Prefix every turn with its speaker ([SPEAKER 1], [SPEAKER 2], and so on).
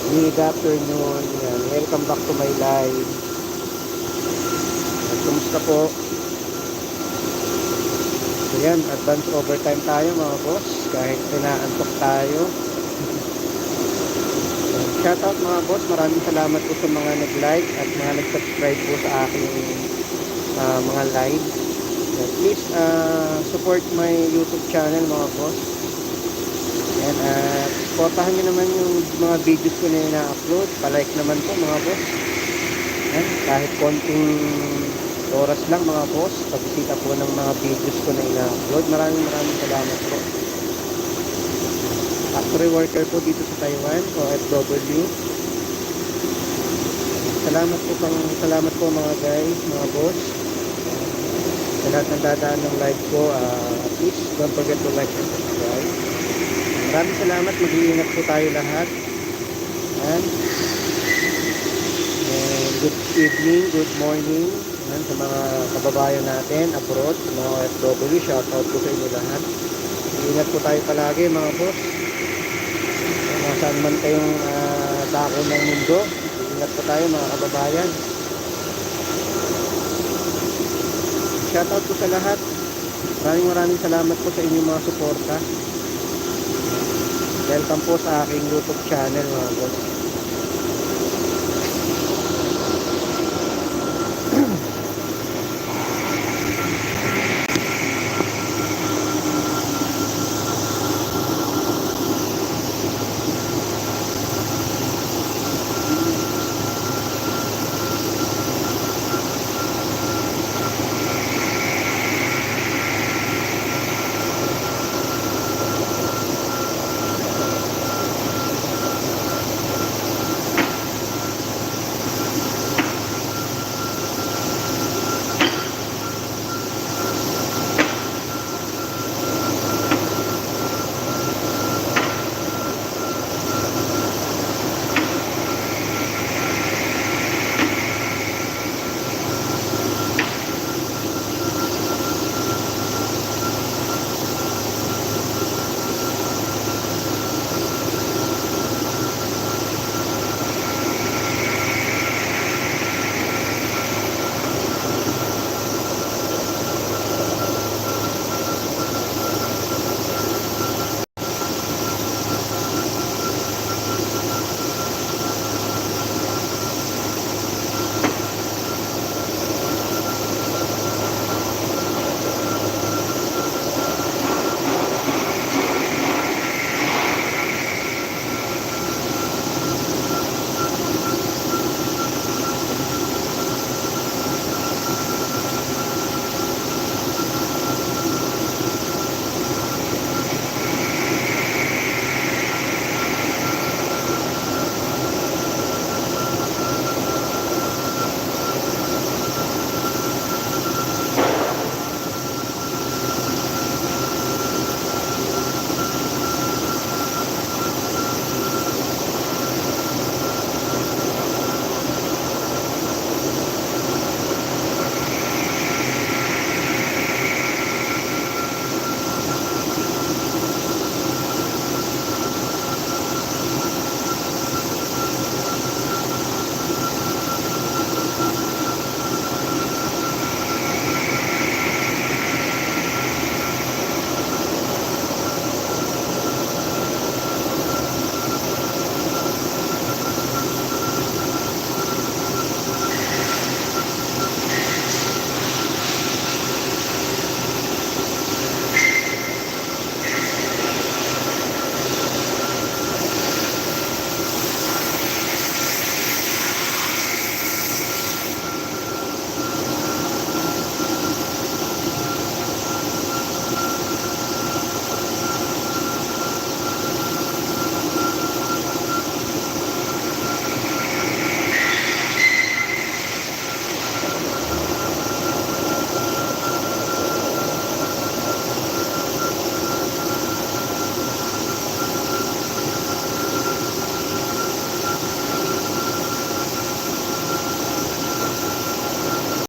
[SPEAKER 1] Good afternoon. Yan. Welcome back to my live. Kumusta po? So yan, advance overtime tayo mga boss. Kahit pinaantok tayo. Shoutout mga boss. Maraming salamat po sa mga nag-like at mga nag-subscribe po sa aking mga live. Please support my YouTube channel mga boss. Yan, at supportahan nyo naman yung mga videos ko na ina-upload. Palike naman po mga boss. Yan, kahit konting oras lang mga boss, pagbisita po ng mga videos ko na ina-upload. Maraming salamat po. Factory worker po dito sa Taiwan, OFW. Salamat po mga guys, mga boss. Sa lahat ng dadaan ng live ko, please don't forget to like and subscribe. Maraming salamat, mag-iingat po tayo lahat. And good evening, good morning sa mga kababayan natin abroad, sa mga OFW, shoutout po sa inyo lahat. Ingat po tayo palagi mga boss. Nasaan man kayong dako ng mundo, ingat po tayo mga kababayan. Shoutout po sa lahat. Maraming salamat po sa inyong mga suporta. Welcome po sa aking YouTube channel mga boss.